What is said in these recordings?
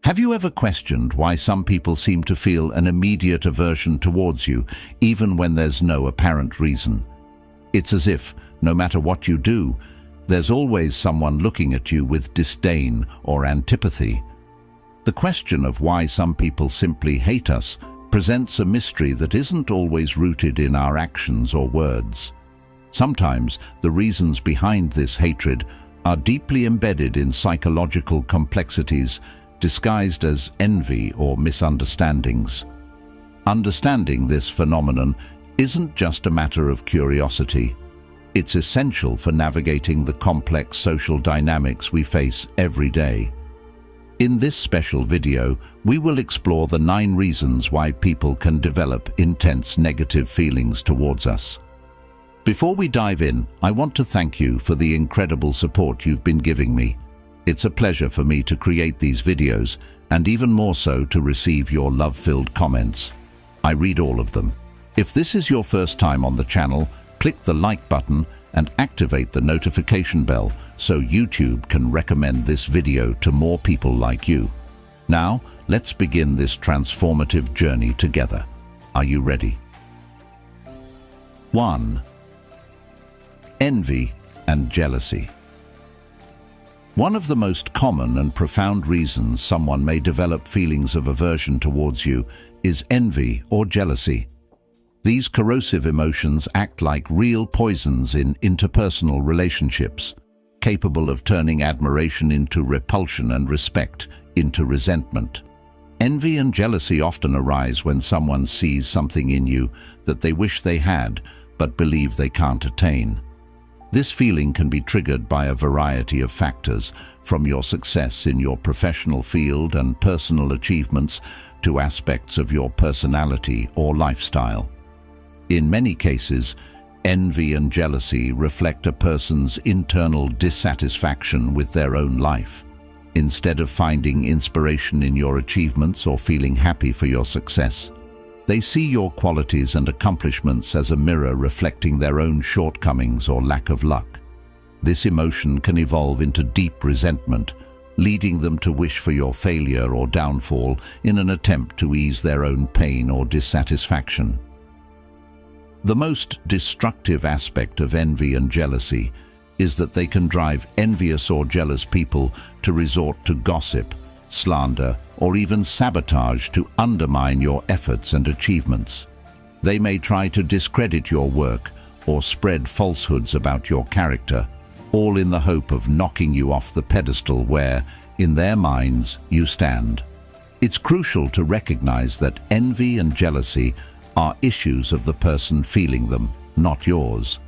Have you ever questioned why some people seem to feel an immediate aversion towards you, even when there's no apparent reason? It's as if, no matter what you do, there's always someone looking at you with disdain or antipathy. The question of why some people simply hate us presents a mystery that isn't always rooted in our actions or words. Sometimes the reasons behind this hatred are deeply embedded in psychological complexities disguised as envy or misunderstandings. Understanding this phenomenon isn't just a matter of curiosity. It's essential for navigating the complex social dynamics we face every day. In this special video, we will explore the 9 reasons why people can develop intense negative feelings towards us. Before we dive in, I want to thank you for the incredible support you've been giving me. It's a pleasure for me to create these videos, and even more so to receive your love-filled comments. I read all of them. If this is your first time on the channel, click the like button and activate the notification bell so YouTube can recommend this video to more people like you. Now, let's begin this transformative journey together. Are you ready? 1. Envy and jealousy. One of the most common and profound reasons someone may develop feelings of aversion towards you is envy or jealousy. These corrosive emotions act like real poisons in interpersonal relationships, capable of turning admiration into repulsion and respect into resentment. Envy and jealousy often arise when someone sees something in you that they wish they had but believe they can't attain. This feeling can be triggered by a variety of factors, from your success in your professional field and personal achievements to aspects of your personality or lifestyle. In many cases, envy and jealousy reflect a person's internal dissatisfaction with their own life. Instead of finding inspiration in your achievements or feeling happy for your success, they see your qualities and accomplishments as a mirror reflecting their own shortcomings or lack of luck. This emotion can evolve into deep resentment, leading them to wish for your failure or downfall in an attempt to ease their own pain or dissatisfaction. The most destructive aspect of envy and jealousy is that they can drive envious or jealous people to resort to gossip, slander, or even sabotage to undermine your efforts and achievements. They may try to discredit your work or spread falsehoods about your character, all in the hope of knocking you off the pedestal where, in their minds, you stand. It's crucial to recognize that envy and jealousy are issues of the person feeling them, not yours.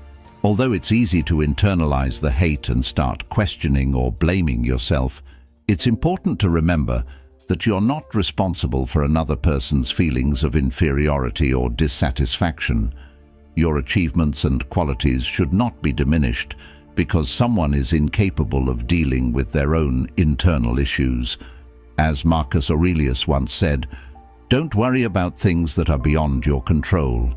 Although it's easy to internalize the hate and start questioning or blaming yourself, it's important to remember that you're not responsible for another person's feelings of inferiority or dissatisfaction. Your achievements and qualities should not be diminished because someone is incapable of dealing with their own internal issues. As Marcus Aurelius once said, "Don't worry about things that are beyond your control."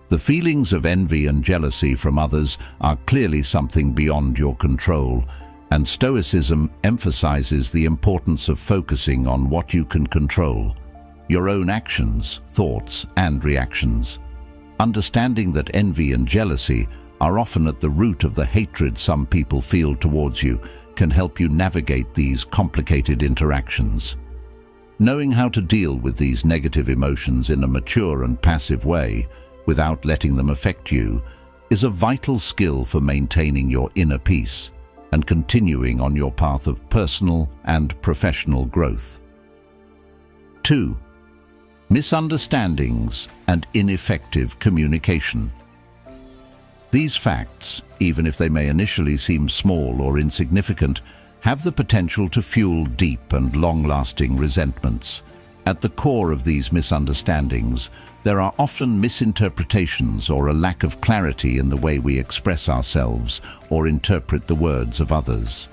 The feelings of envy and jealousy from others are clearly something beyond your control, and Stoicism emphasizes the importance of focusing on what you can control: your own actions, thoughts, and reactions. Understanding that envy and jealousy are often at the root of the hatred some people feel towards you can help you navigate these complicated interactions. Knowing how to deal with these negative emotions in a mature and passive way, without letting them affect you, is a vital skill for maintaining your inner peace and continuing on your path of personal and professional growth. 2. Misunderstandings and ineffective communication. These facts, even if they may initially seem small or insignificant, have the potential to fuel deep and long-lasting resentments. At the core of these misunderstandings, there are often misinterpretations or a lack of clarity in the way we express ourselves or interpret the words of others.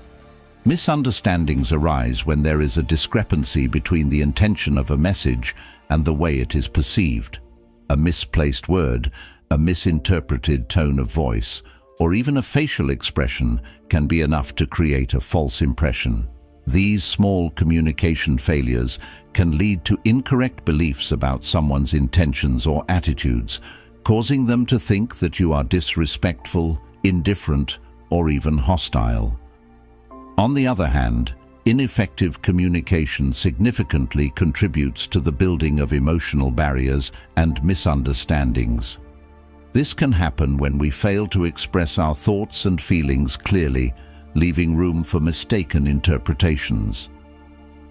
Misunderstandings arise when there is a discrepancy between the intention of a message and the way it is perceived. A misplaced word, a misinterpreted tone of voice, or even a facial expression can be enough to create a false impression. These small communication failures can lead to incorrect beliefs about someone's intentions or attitudes, causing them to think that you are disrespectful, indifferent, or even hostile. On the other hand, ineffective communication significantly contributes to the building of emotional barriers and misunderstandings. This can happen when we fail to express our thoughts and feelings clearly, leaving room for mistaken interpretations.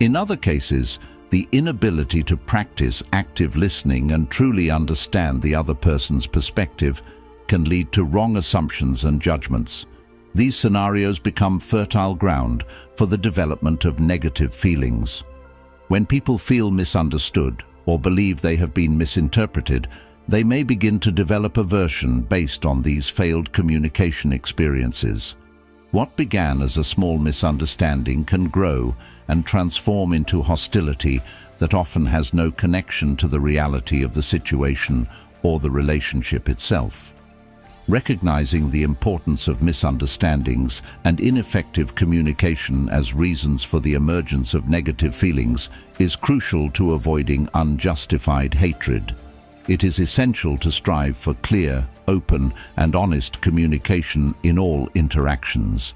In other cases, the inability to practice active listening and truly understand the other person's perspective can lead to wrong assumptions and judgments. These scenarios become fertile ground for the development of negative feelings. When people feel misunderstood or believe they have been misinterpreted, they may begin to develop aversion based on these failed communication experiences. What began as a small misunderstanding can grow and transform into hostility that often has no connection to the reality of the situation or the relationship itself. Recognizing the importance of misunderstandings and ineffective communication as reasons for the emergence of negative feelings is crucial to avoiding unjustified hatred. It is essential to strive for clear, open, and honest communication in all interactions.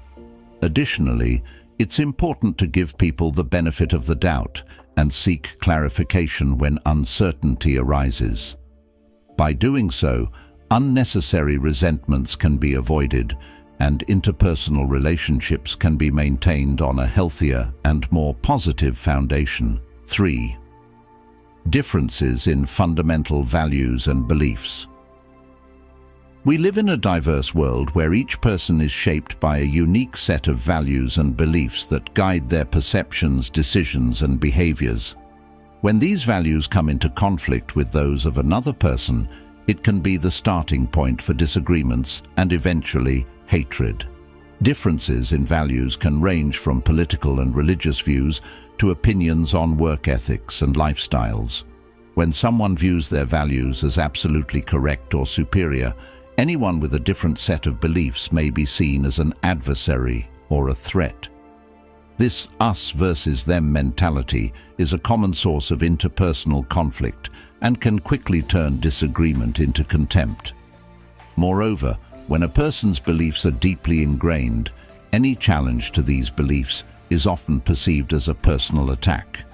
Additionally, it's important to give people the benefit of the doubt and seek clarification when uncertainty arises. By doing so, unnecessary resentments can be avoided and interpersonal relationships can be maintained on a healthier and more positive foundation. 3. Differences in fundamental values and beliefs. We live in a diverse world where each person is shaped by a unique set of values and beliefs that guide their perceptions, decisions, and behaviors. When these values come into conflict with those of another person, it can be the starting point for disagreements and eventually hatred. Differences in values can range from political and religious views to opinions on work ethics and lifestyles. When someone views their values as absolutely correct or superior, anyone with a different set of beliefs may be seen as an adversary or a threat. This us versus them mentality is a common source of interpersonal conflict and can quickly turn disagreement into contempt. Moreover, when a person's beliefs are deeply ingrained, any challenge to these beliefs is often perceived as a personal attack.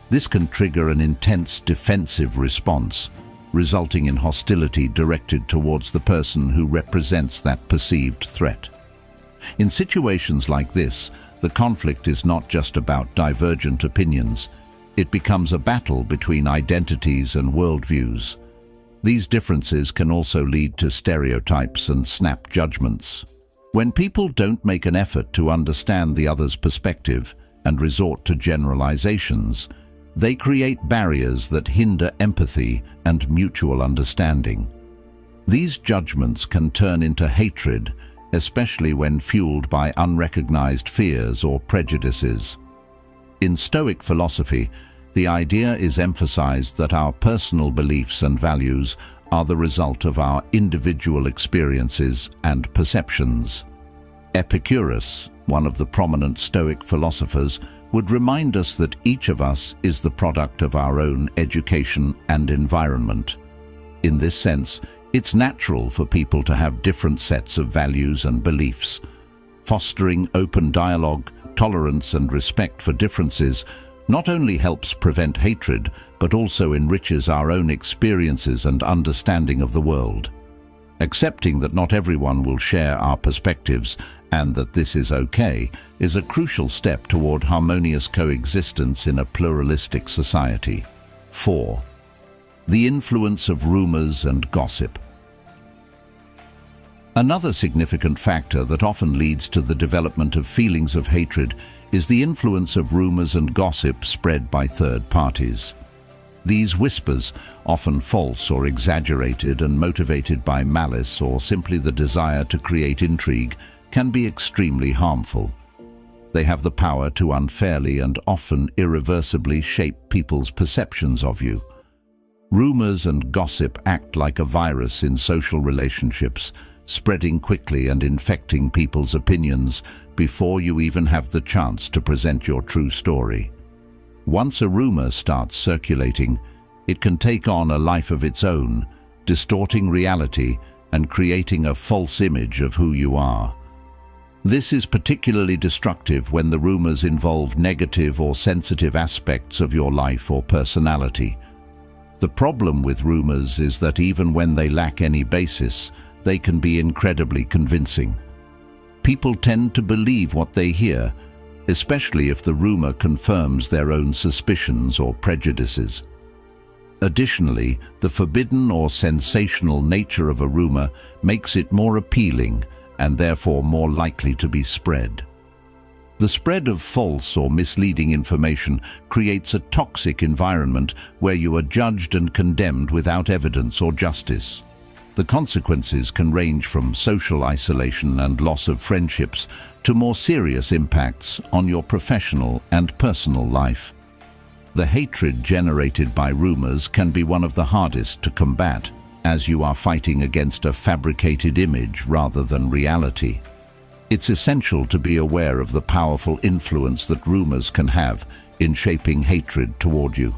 This can trigger an intense defensive response, resulting in hostility directed towards the person who represents that perceived threat. In situations like this, the conflict is not just about divergent opinions. It becomes a battle between identities and worldviews. These differences can also lead to stereotypes and snap judgments. When people don't make an effort to understand the other's perspective and resort to generalizations, they create barriers that hinder empathy and mutual understanding. These judgments can turn into hatred, especially when fueled by unrecognized fears or prejudices. In Stoic philosophy, the idea is emphasized that our personal beliefs and values are the result of our individual experiences and perceptions. Epicurus, one of the prominent Stoic philosophers, would remind us that each of us is the product of our own education and environment. In this sense, it's natural for people to have different sets of values and beliefs. Fostering open dialogue, tolerance, and respect for differences not only helps prevent hatred, but also enriches our own experiences and understanding of the world. Accepting that not everyone will share our perspectives and that this is okay is a crucial step toward harmonious coexistence in a pluralistic society. 4. The influence of rumors and gossip. Another significant factor that often leads to the development of feelings of hatred is the influence of rumors and gossip spread by third parties. These whispers, often false or exaggerated and motivated by malice or simply the desire to create intrigue, can be extremely harmful. They have the power to unfairly and often irreversibly shape people's perceptions of you. Rumors and gossip act like a virus in social relationships, spreading quickly and infecting people's opinions before you even have the chance to present your true story. Once a rumor starts circulating, it can take on a life of its own, distorting reality and creating a false image of who you are. This is particularly destructive when the rumors involve negative or sensitive aspects of your life or personality. The problem with rumors is that even when they lack any basis, they can be incredibly convincing. People tend to believe what they hear, especially if the rumor confirms their own suspicions or prejudices. Additionally, the forbidden or sensational nature of a rumor makes it more appealing and therefore more likely to be spread. The spread of false or misleading information creates a toxic environment where you are judged and condemned without evidence or justice. The consequences can range from social isolation and loss of friendships to more serious impacts on your professional and personal life. The hatred generated by rumors can be one of the hardest to combat, as you are fighting against a fabricated image rather than reality. It's essential to be aware of the powerful influence that rumors can have in shaping hatred toward you.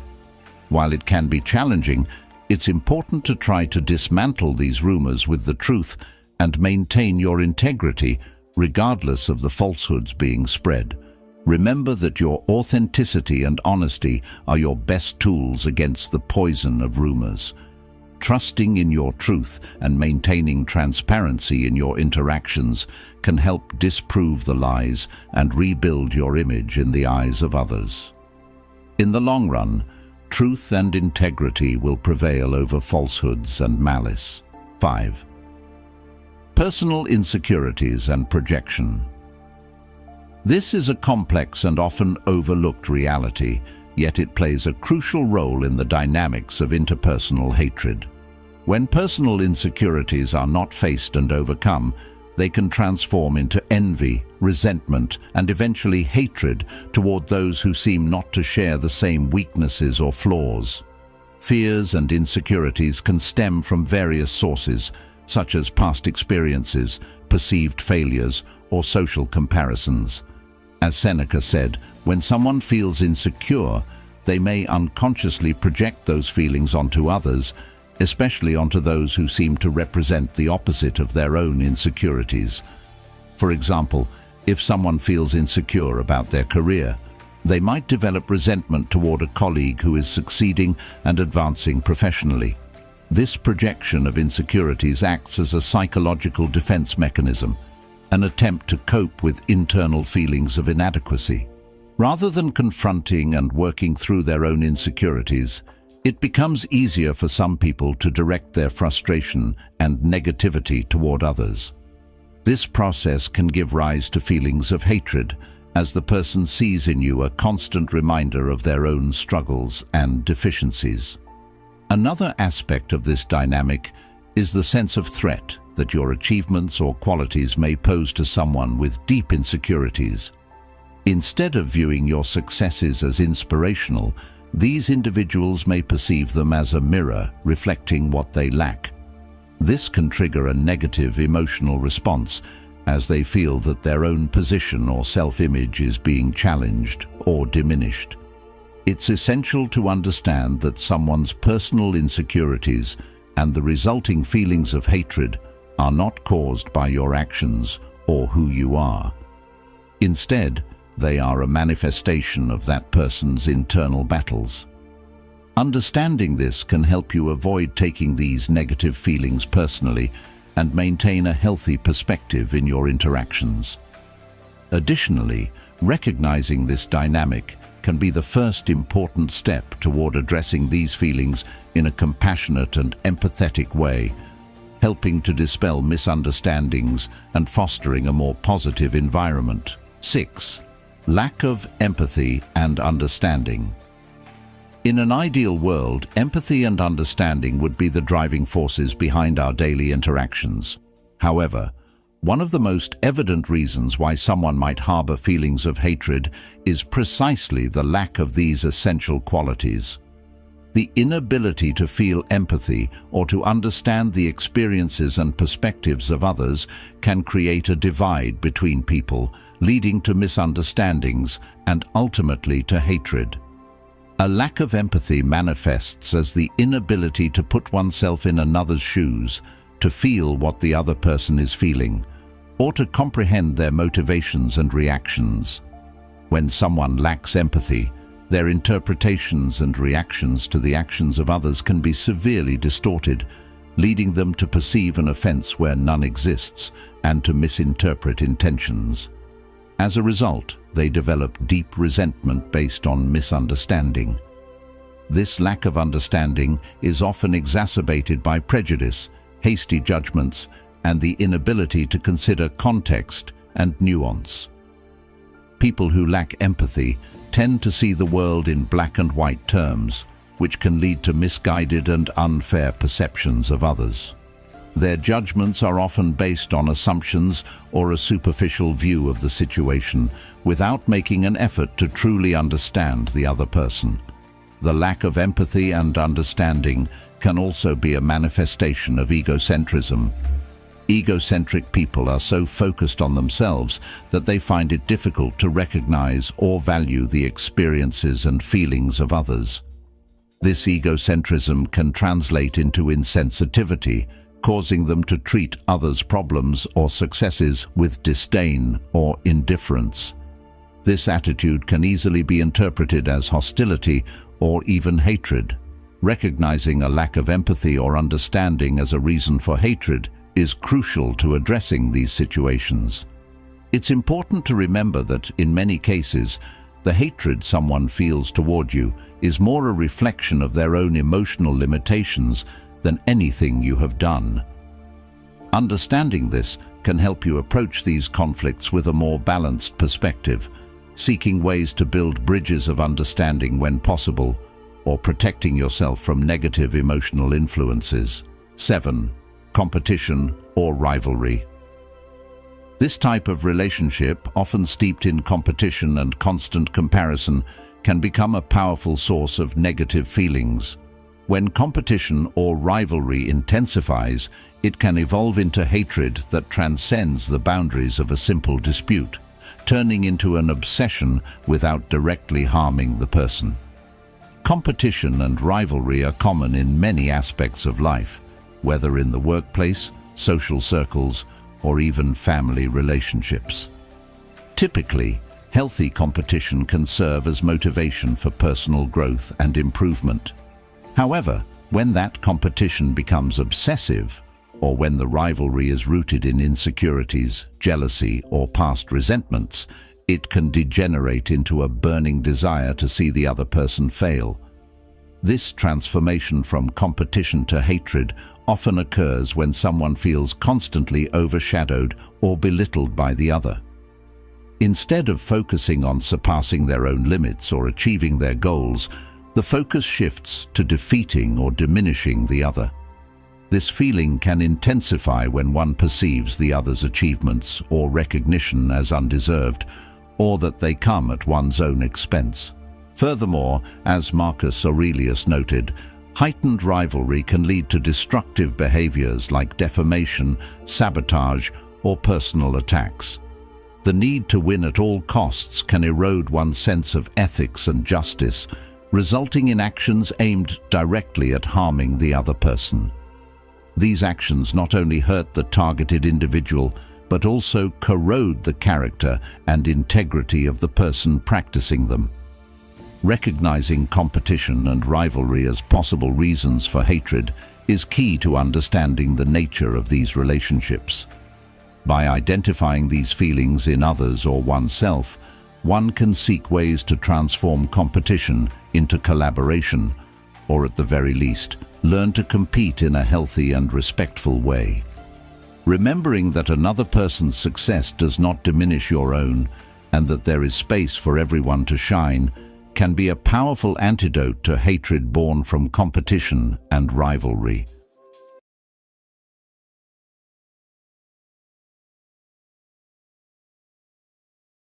While it can be challenging, it's important to try to dismantle these rumors with the truth and maintain your integrity regardless of the falsehoods being spread. Remember that your authenticity and honesty are your best tools against the poison of rumors. Trusting in your truth and maintaining transparency in your interactions can help disprove the lies and rebuild your image in the eyes of others. In the long run, truth and integrity will prevail over falsehoods and malice. 5. Personal insecurities and projection. This is a complex and often overlooked reality, yet it plays a crucial role in the dynamics of interpersonal hatred. When personal insecurities are not faced and overcome, they can transform into envy, resentment, and eventually hatred toward those who seem not to share the same weaknesses or flaws. Fears and insecurities can stem from various sources, such as past experiences, perceived failures, or social comparisons. As Seneca said, when someone feels insecure, they may unconsciously project those feelings onto others, especially onto those who seem to represent the opposite of their own insecurities. For example, if someone feels insecure about their career, they might develop resentment toward a colleague who is succeeding and advancing professionally. This projection of insecurities acts as a psychological defense mechanism, an attempt to cope with internal feelings of inadequacy. Rather than confronting and working through their own insecurities, it becomes easier for some people to direct their frustration and negativity toward others. This process can give rise to feelings of hatred, as the person sees in you a constant reminder of their own struggles and deficiencies. Another aspect of this dynamic is the sense of threat that your achievements or qualities may pose to someone with deep insecurities. Instead of viewing your successes as inspirational, these individuals may perceive them as a mirror reflecting what they lack. This can trigger a negative emotional response, as they feel that their own position or self-image is being challenged or diminished. It's essential to understand that someone's personal insecurities and the resulting feelings of hatred are not caused by your actions or who you are. Instead, they are a manifestation of that person's internal battles. Understanding this can help you avoid taking these negative feelings personally and maintain a healthy perspective in your interactions. Additionally, recognizing this dynamic can be the first important step toward addressing these feelings in a compassionate and empathetic way, helping to dispel misunderstandings and fostering a more positive environment. 6. Lack of empathy and understanding. In an ideal world, empathy and understanding would be the driving forces behind our daily interactions. However, one of the most evident reasons why someone might harbor feelings of hatred is precisely the lack of these essential qualities. The inability to feel empathy or to understand the experiences and perspectives of others can create a divide between people, leading to misunderstandings and ultimately to hatred. A lack of empathy manifests as the inability to put oneself in another's shoes, to feel what the other person is feeling, or to comprehend their motivations and reactions. When someone lacks empathy, their interpretations and reactions to the actions of others can be severely distorted, leading them to perceive an offense where none exists and to misinterpret intentions. As a result, they develop deep resentment based on misunderstanding. This lack of understanding is often exacerbated by prejudice, hasty judgments, and the inability to consider context and nuance. People who lack empathy tend to see the world in black and white terms, which can lead to misguided and unfair perceptions of others. Their judgments are often based on assumptions or a superficial view of the situation, without making an effort to truly understand the other person. The lack of empathy and understanding can also be a manifestation of egocentrism. Egocentric people are so focused on themselves that they find it difficult to recognize or value the experiences and feelings of others. This egocentrism can translate into insensitivity, causing them to treat others' problems or successes with disdain or indifference. This attitude can easily be interpreted as hostility or even hatred. Recognizing a lack of empathy or understanding as a reason for hatred is crucial to addressing these situations. It's important to remember that, in many cases, the hatred someone feels toward you is more a reflection of their own emotional limitations than anything you have done. Understanding this can help you approach these conflicts with a more balanced perspective, seeking ways to build bridges of understanding when possible, or protecting yourself from negative emotional influences. 7. Competition or rivalry. This type of relationship, often steeped in competition and constant comparison, can become a powerful source of negative feelings. When competition or rivalry intensifies, it can evolve into hatred that transcends the boundaries of a simple dispute, turning into an obsession without directly harming the person. Competition and rivalry are common in many aspects of life, whether in the workplace, social circles, or even family relationships. Typically, healthy competition can serve as motivation for personal growth and improvement. However, when that competition becomes obsessive, or when the rivalry is rooted in insecurities, jealousy, or past resentments, it can degenerate into a burning desire to see the other person fail. This transformation from competition to hatred often occurs when someone feels constantly overshadowed or belittled by the other. Instead of focusing on surpassing their own limits or achieving their goals, the focus shifts to defeating or diminishing the other. This feeling can intensify when one perceives the other's achievements or recognition as undeserved, or that they come at one's own expense. Furthermore, as Marcus Aurelius noted, heightened rivalry can lead to destructive behaviors like defamation, sabotage, or personal attacks. The need to win at all costs can erode one's sense of ethics and justice, resulting in actions aimed directly at harming the other person. These actions not only hurt the targeted individual, but also corrode the character and integrity of the person practicing them. Recognizing competition and rivalry as possible reasons for hatred is key to understanding the nature of these relationships. By identifying these feelings in others or oneself, one can seek ways to transform competition into collaboration, or at the very least, learn to compete in a healthy and respectful way. Remembering that another person's success does not diminish your own, and that there is space for everyone to shine, can be a powerful antidote to hatred born from competition and rivalry.